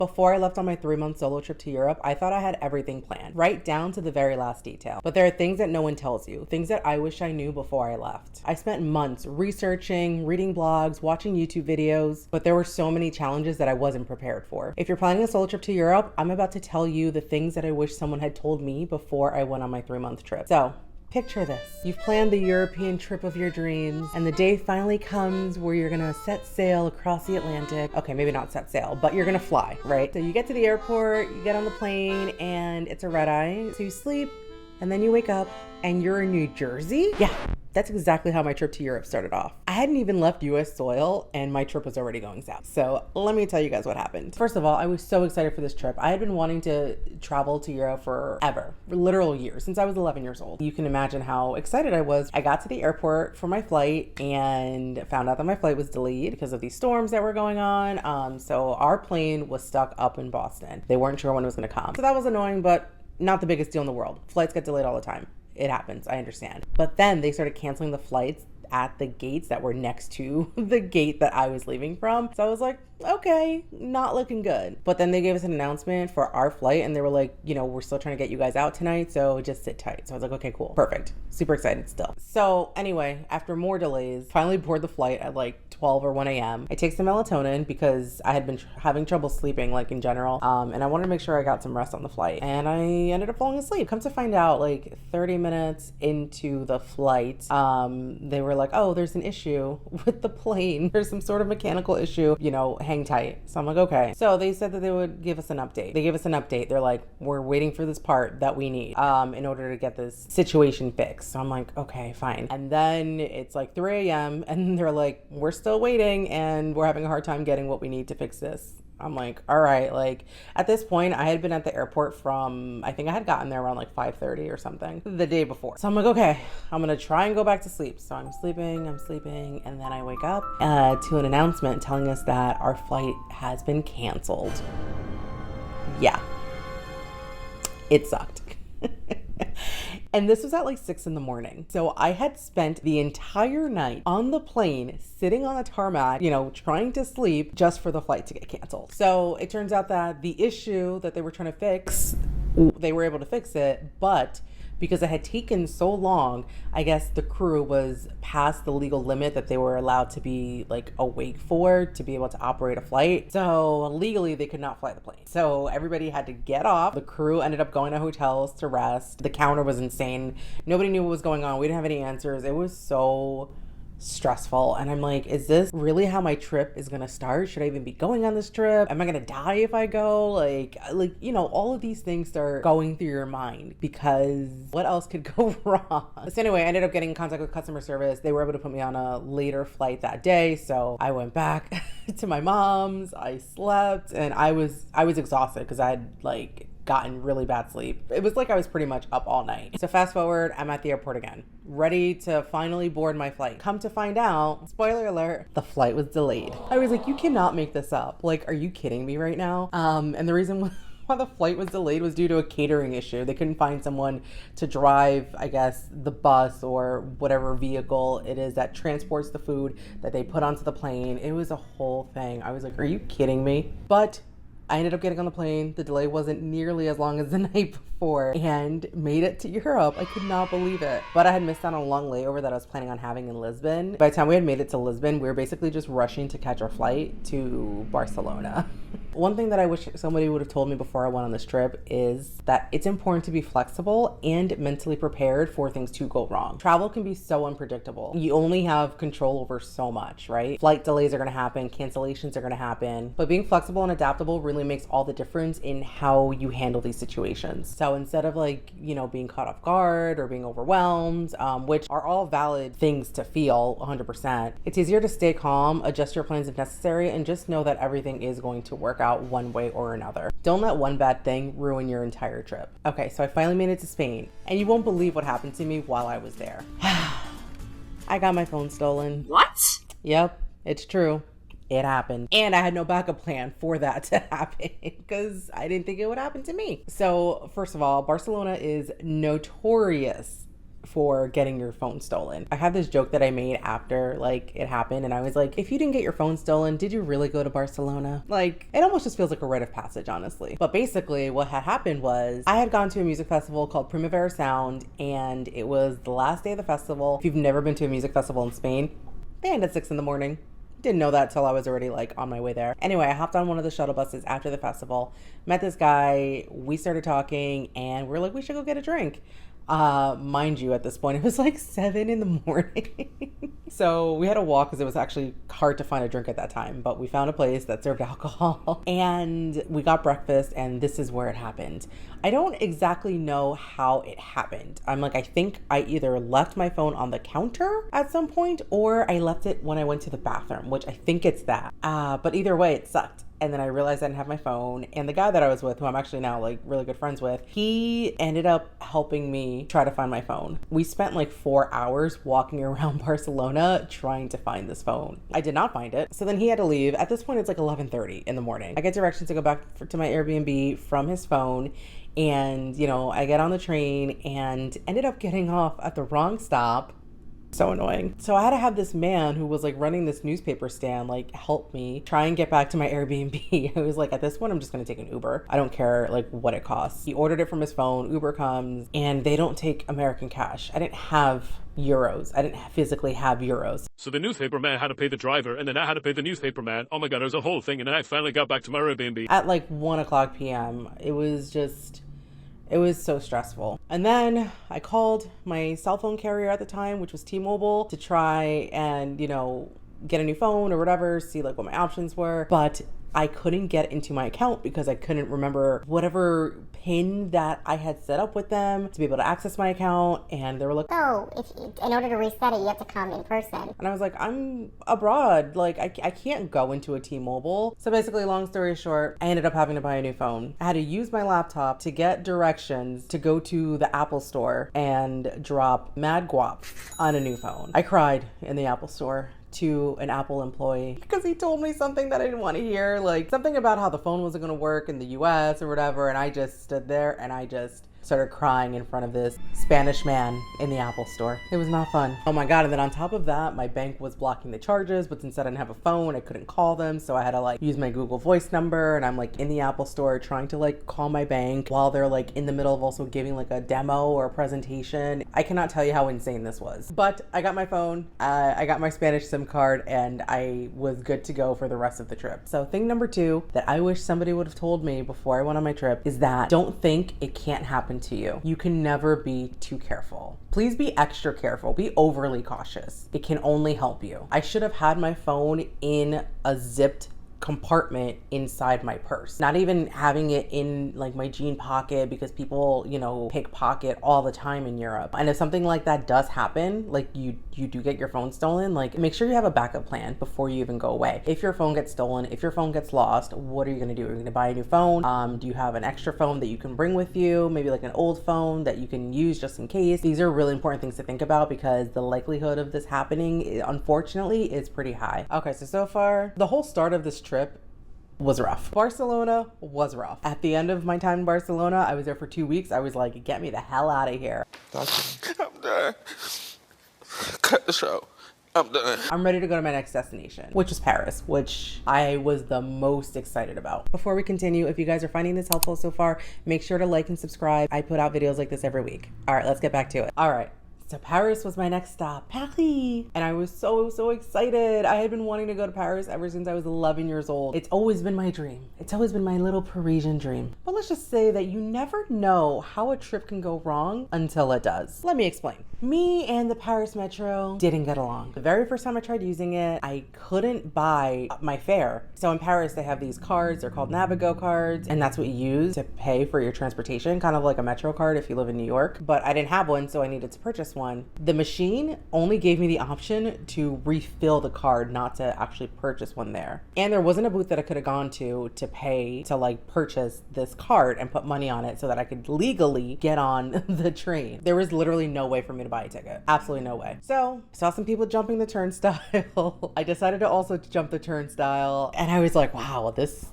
Before I left on my 3-month solo trip to Europe, I thought I had everything planned, right down to the very last detail. But there are things that no one tells you, things that I wish I knew before I left. I spent months researching, reading blogs, watching YouTube videos, but there were so many challenges that I wasn't prepared for. If you're planning a solo trip to Europe, I'm about to tell you the things that I wish someone had told me before I went on my 3-month trip. So, picture this. You've planned the European trip of your dreams, and the day finally comes where you're gonna set sail across the Atlantic. Okay, maybe not set sail, but you're gonna fly, right? So you get to the airport, you get on the plane, and it's a red eye. So you sleep, and then you wake up, and you're in New Jersey? Yeah. That's exactly how my trip to Europe started off. I hadn't even left US soil and my trip was already going south. So let me tell you guys what happened. First of all, I was so excited for this trip. I had been wanting to travel to Europe forever, for literal years, since I was 11 years old. You can imagine how excited I was. I got to the airport for my flight and found out that my flight was delayed because of these storms that were going on. So our plane was stuck up in Boston. They weren't sure when it was gonna come. So that was annoying, but not the biggest deal in the world. Flights get delayed all the time. It happens, I understand. But then they started canceling the flights at the gates that were next to the gate that I was leaving from. So I was like, okay, not looking good. But then they gave us an announcement for our flight and they were like, you know, we're still trying to get you guys out tonight, so just sit tight. So I was like, okay, cool, perfect. Super excited still. So anyway, after more delays, finally board the flight at like 12 or 1 a.m. I take some melatonin because I had been having trouble sleeping, like in general. And I wanted to make sure I got some rest on the flight. And I ended up falling asleep. Come to find out, like 30 minutes into the flight, they were like, oh, there's an issue with the plane. There's some sort of mechanical issue, you know, hang tight. So I'm like, okay. So they said that they would give us an update. They gave us an update. They're like, we're waiting for this part that we need in order to get this situation fixed. So I'm like, okay, fine. And then it's like 3 a.m. and they're like, we're still waiting and we're having a hard time getting what we need to fix this. I'm like, all right, like at this point I had been at the airport from, I think I had gotten there around like 5:30 or something the day before. So I'm like, okay, I'm gonna try and go back to sleep. So I'm sleeping, and then I wake up to an announcement telling us that our flight has been canceled. Yeah, it sucked. And this was at like 6 a.m. So I had spent the entire night on the plane, sitting on a tarmac, you know, trying to sleep just for the flight to get canceled. So it turns out that the issue that they were trying to fix, they were able to fix it, but because it had taken so long, I guess the crew was past the legal limit that they were allowed to be like awake for to be able to operate a flight. So legally they could not fly the plane. So everybody had to get off. The crew ended up going to hotels to rest. The counter was insane. Nobody knew what was going on. We didn't have any answers. It was so stressful. And I'm like, is this really how my trip is gonna start? Should I even be going on this trip? Am I gonna die if I go? Like, you know, all of these things start going through your mind because what else could go wrong? So anyway, I ended up getting in contact with customer service. They were able to put me on a later flight that day. So I went back to my mom's, I slept, and I was exhausted because I had like gotten really bad sleep. It was like I was pretty much up all night. So fast forward, I'm at the airport again, ready to finally board my flight. Come to find out, spoiler alert, the flight was delayed. I was like, you cannot make this up. Like, are you kidding me right now? And the reason why the flight was delayed was due to a catering issue. They couldn't find someone to drive, I guess, the bus or whatever vehicle it is that transports the food that they put onto the plane. It was a whole thing. I was like, are you kidding me? But I ended up getting on the plane. The delay wasn't nearly as long as the night before and made it to Europe. I could not believe it. But I had missed out on a long layover that I was planning on having in Lisbon. By the time we had made it to Lisbon, we were basically just rushing to catch our flight to Barcelona. One thing that I wish somebody would have told me before I went on this trip is that it's important to be flexible and mentally prepared for things to go wrong. Travel can be so unpredictable. You only have control over so much, right? Flight delays are gonna happen, cancellations are gonna happen, but being flexible and adaptable really makes all the difference in how you handle these situations. So instead of like, you know, being caught off guard or being overwhelmed, which are all valid things to feel 100%, it's easier to stay calm, adjust your plans if necessary, and just know that everything is going to work out one way or another. Don't let one bad thing ruin your entire trip. Okay, so I finally made it to Spain, and you won't believe what happened to me while I was there. I got my phone stolen. What? Yep, it's true. It happened. And I had no backup plan for that to happen because I didn't think it would happen to me. So first of all, Barcelona is notorious for getting your phone stolen. I had this joke that I made after like it happened, and I was like, if you didn't get your phone stolen, did you really go to Barcelona? Like, it almost just feels like a rite of passage, honestly. But basically what had happened was I had gone to a music festival called Primavera Sound, and it was the last day of the festival. If you've never been to a music festival in Spain, they end at 6 a.m. Didn't know that till I was already like on my way there. Anyway, I hopped on one of the shuttle buses after the festival, met this guy, we started talking, and we're like, we should go get a drink. Mind you, at this point, it was like 7 a.m. So we had to walk because it was actually hard to find a drink at that time, but we found a place that served alcohol and we got breakfast, and this is where it happened. I don't exactly know how it happened. I'm like, I think I either left my phone on the counter at some point or I left it when I went to the bathroom, which I think it's that. But either way, it sucked. And then I realized I didn't have my phone. And the guy that I was with, who I'm actually now like really good friends with, he ended up helping me try to find my phone. We spent like 4 hours walking around Barcelona trying to find this phone. I did not find it. So then he had to leave. At this point, it's like 11:30 in the morning. I get directions to go back to my Airbnb from his phone. And, you know, I get on the train and ended up getting off at the wrong stop. So annoying. So I had to have this man who was like running this newspaper stand like help me try and get back to my Airbnb. I was like, at this point, I'm just gonna take an Uber. I don't care like what it costs. He ordered it from his phone. Uber comes and they don't take American cash. I didn't have euros. I didn't physically have euros. So the newspaper man had to pay the driver, and then I had to pay the newspaper man. Oh my god, there's a whole thing, and then I finally got back to my Airbnb. At like 1:00 p.m. It was so stressful. And then I called my cell phone carrier at the time, which was T-Mobile, to try and, you know, get a new phone or whatever, see like what my options were. But I couldn't get into my account because I couldn't remember whatever PIN that I had set up with them to be able to access my account. And they were like, oh, in order to reset it, you have to come in person. And I was like, I'm abroad. Like, I can't go into a T-Mobile. So basically, long story short, I ended up having to buy a new phone. I had to use my laptop to get directions to go to the Apple store and drop mad guap on a new phone. I cried in the Apple store to an Apple employee because he told me something that I didn't want to hear, like something about how the phone wasn't going to work in the US or whatever. And I just stood there and I just started crying in front of this Spanish man in the Apple store. It was not fun. Oh my God. And then on top of that, my bank was blocking the charges, but since I didn't have a phone, I couldn't call them. So I had to like use my Google Voice number, and I'm like in the Apple store trying to like call my bank while they're like in the middle of also giving like a demo or a presentation. I cannot tell you how insane this was. But I got my phone, I got my Spanish SIM card, and I was good to go for the rest of the trip. So thing number 2 that I wish somebody would have told me before I went on my trip is that don't think it can't happen to you. You can never be too careful. Please be extra careful. Be overly cautious. It can only help you. I should have had my phone in a zipped compartment inside my purse, not even having it in like my jean pocket, because people, you know, pickpocket all the time in Europe. And if something like that does happen, like you do get your phone stolen, like make sure you have a backup plan before you even go away. If your phone gets stolen, if your phone gets lost, what are you gonna do? Are you gonna buy a new phone? Do you have an extra phone that you can bring with you? Maybe like an old phone that you can use just in case. These are really important things to think about because the likelihood of this happening, unfortunately, is pretty high. Okay, so far, the whole start of this trip was rough. Barcelona was rough. At the end of my time in Barcelona, I was there for 2 weeks. I was like, get me the hell out of here. I'm done. Cut the show. I'm done. I'm ready to go to my next destination, which is Paris, which I was the most excited about. Before we continue, if you guys are finding this helpful so far, make sure to like and subscribe. I put out videos like this every week. All right, let's get back to it. All right. So Paris was my next stop, Paris. And I was so excited. I had been wanting to go to Paris ever since I was 11 years old. It's always been my dream. It's always been my little Parisian dream. But let's just say that you never know how a trip can go wrong until it does. Let me explain. Me and the Paris Metro didn't get along. The very first time I tried using it, I couldn't buy my fare. So in Paris, they have these cards. They're called Navigo cards. And that's what you use to pay for your transportation, kind of like a Metro card if you live in New York. But I didn't have one, so I needed to purchase one. The machine only gave me the option to refill the card, not to actually purchase one there. And there wasn't a booth that I could have gone to pay to like purchase this card and put money on it so that I could legally get on the train. There was literally no way for me to buy a ticket. Absolutely no way. So I saw some people jumping the turnstile. I decided to also jump the turnstile, and I was like, wow, this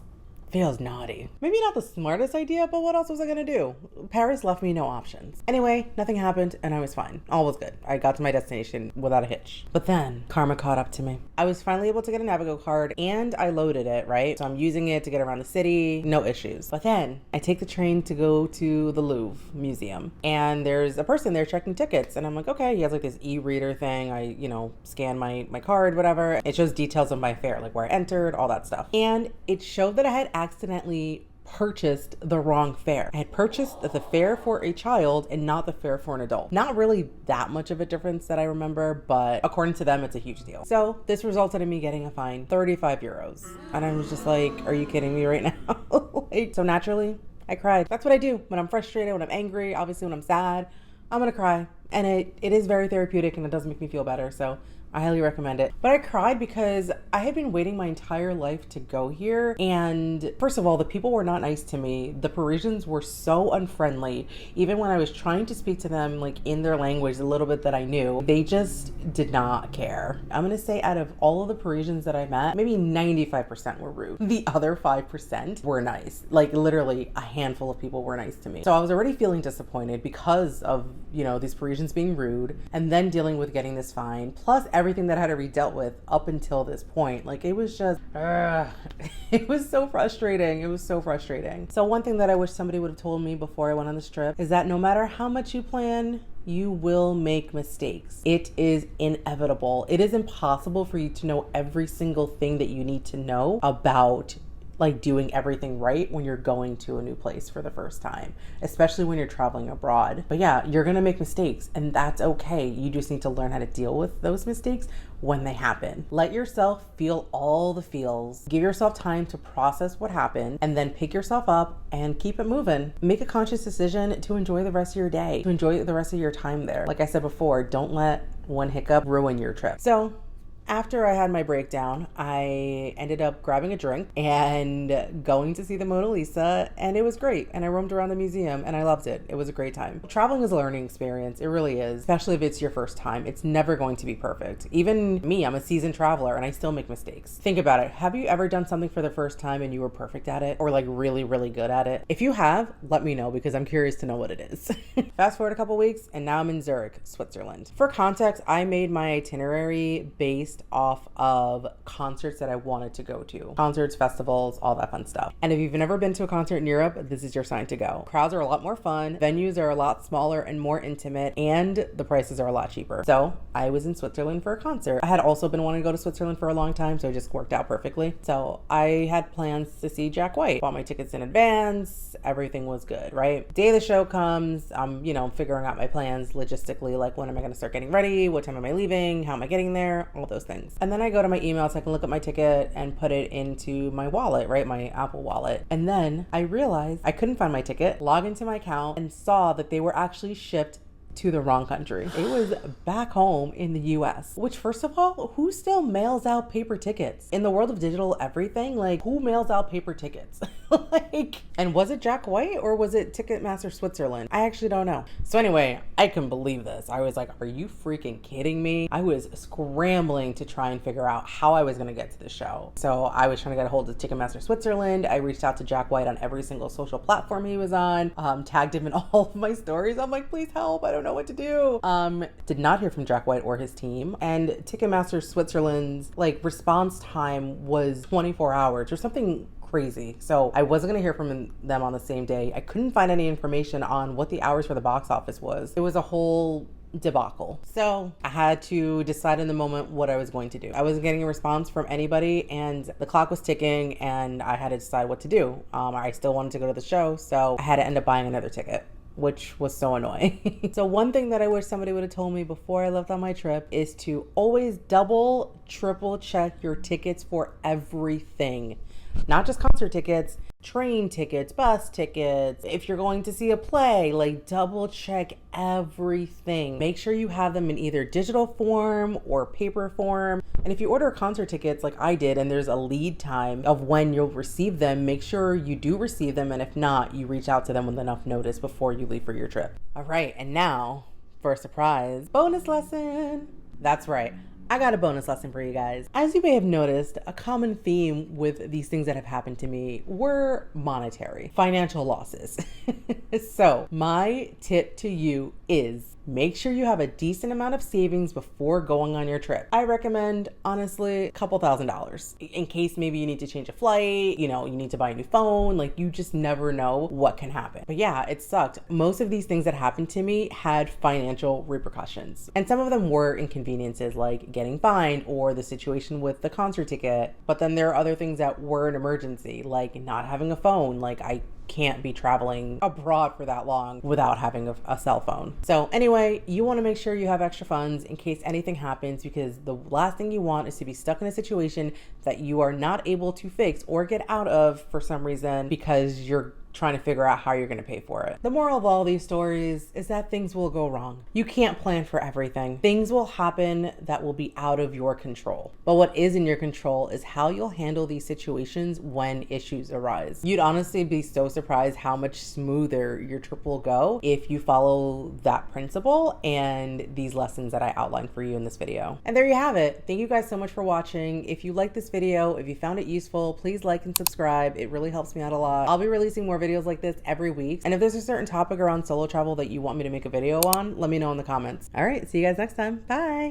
Feels naughty. Maybe not the smartest idea, but what else was I gonna do? Paris left me no options. Anyway, nothing happened and I was fine. All was good. I got to my destination without a hitch. But then karma caught up to me. I was finally able to get a Navigo card and I loaded it, right? So I'm using it to get around the city, no issues. But then I take the train to go to the Louvre Museum and there's a person there checking tickets. And I'm like, okay, he has like this e-reader thing. I, scan my card, whatever. It shows details of my fare, like where I entered, all that stuff. And it showed that I had accidentally purchased the wrong fare. I had purchased the fare for a child and not the fare for an adult. Not really that much of a difference that I remember, but according to them, it's a huge deal. So this resulted in me getting a fine, 35 euros. And I was just like, are you kidding me right now? So naturally, I cried. That's what I do when I'm frustrated, when I'm angry, obviously when I'm sad, I'm gonna cry. And it is very therapeutic and it does make me feel better. So I highly recommend it. But I cried because I had been waiting my entire life to go here. And first of all, the people were not nice to me. The Parisians were so unfriendly. Even when I was trying to speak to them like in their language, a little bit that I knew, they just did not care. I'm gonna say out of all of the Parisians that I met, maybe 95% were rude. The other 5% were nice. Like literally a handful of people were nice to me. So I was already feeling disappointed because of, these Parisians being rude and then dealing with getting this fine. Plus everything that I had to be dealt with up until this point. Like it was just, it was so frustrating. It was so frustrating. So one thing that I wish somebody would have told me before I went on this trip is that no matter how much you plan, you will make mistakes. It is inevitable. It is impossible for you to know every single thing that you need to know about like doing everything right when you're going to a new place for the first time, especially when you're traveling abroad. But yeah, you're gonna make mistakes and that's okay. You just need to learn how to deal with those mistakes when they happen. Let yourself feel all the feels. Give yourself time to process what happened and then pick yourself up and keep it moving. Make a conscious decision to enjoy the rest of your day, to enjoy the rest of your time there. Like I said before, don't let one hiccup ruin your trip. So after I had my breakdown, I ended up grabbing a drink and going to see the Mona Lisa, and it was great. And I roamed around the museum and I loved it. It was a great time. Traveling is a learning experience. It really is, especially if it's your first time. It's never going to be perfect. Even me, I'm a seasoned traveler and I still make mistakes. Think about it. Have you ever done something for the first time and you were perfect at it or like really, really good at it? If you have, let me know because I'm curious to know what it is. Fast forward a couple weeks and now I'm in Zurich, Switzerland. For context, I made my itinerary based off of concerts that I wanted to go to. Concerts, festivals, all that fun stuff. And if you've never been to a concert in Europe, this is your sign to go. Crowds are a lot more fun, venues are a lot smaller and more intimate, and the prices are a lot cheaper. So I was in Switzerland for a concert. I had also been wanting to go to Switzerland for a long time, so it just worked out perfectly. So I had plans to see Jack White. Bought my tickets in advance. Everything was good, right? Day of the show comes, I'm, figuring out my plans logistically, like when am I going to start getting ready? What time am I leaving? How am I getting there? All those things. And then I go to my email so I can look at my ticket and put it into my wallet, right? My Apple wallet. And then I realized I couldn't find my ticket, log into my account and saw that they were actually shipped to the wrong country. It was back home in the US, which first of all, who still mails out paper tickets? In the world of digital everything, like who mails out paper tickets? And was it Jack White or was it Ticketmaster Switzerland? I actually don't know. So anyway, I couldn't believe this. I was like, are you freaking kidding me? I was scrambling to try and figure out how I was gonna get to the show. So I was trying to get a hold of Ticketmaster Switzerland. I reached out to Jack White on every single social platform he was on, tagged him in all of my stories. I'm like, please help, I don't know what to do. Did not hear from Jack White or his team. And Ticketmaster Switzerland's response time was 24 hours or something crazy. So I wasn't gonna hear from them on the same day. I couldn't find any information on what the hours for the box office was. It was a whole debacle. So I had to decide in the moment what I was going to do. I wasn't getting a response from anybody and the clock was ticking and I had to decide what to do. I still wanted to go to the show, so I had to end up buying another ticket, which was so annoying. So one thing that I wish somebody would have told me before I left on my trip is to always double, triple check your tickets for everything. Not just concert tickets, train tickets, bus tickets. If you're going to see a play, double check everything. Make sure you have them in either digital form or paper form. And if you order concert tickets like I did and there's a lead time of when you'll receive them, make sure you do receive them. And if not, you reach out to them with enough notice before you leave for your trip. All right, and now for a surprise bonus lesson. That's right. I got a bonus lesson for you guys. As you may have noticed, a common theme with these things that have happened to me were monetary, financial losses. So my tip to you is make sure you have a decent amount of savings before going on your trip. I recommend, honestly, a couple $1,000s in case maybe you need to change a flight, you need to buy a new phone. Like, you just never know what can happen. But yeah, it sucked. Most of these things that happened to me had financial repercussions. And some of them were inconveniences, like getting fined or the situation with the concert ticket. But then there are other things that were an emergency, like not having a phone. Like, I can't be traveling abroad for that long without having a cell phone. So anyway, you want to make sure you have extra funds in case anything happens, because the last thing you want is to be stuck in a situation that you are not able to fix or get out of for some reason because you're trying to figure out how you're going to pay for it. The moral of all these stories is that things will go wrong. You can't plan for everything. Things will happen that will be out of your control. But what is in your control is how you'll handle these situations when issues arise. You'd honestly be so surprised how much smoother your trip will go if you follow that principle and these lessons that I outlined for you in this video. And there you have it. Thank you guys so much for watching. If you liked this video, if you found it useful, please like and subscribe. It really helps me out a lot. I'll be releasing more videos like this every week. And if there's a certain topic around solo travel that you want me to make a video on, let me know in the comments. All right, see you guys next time. Bye.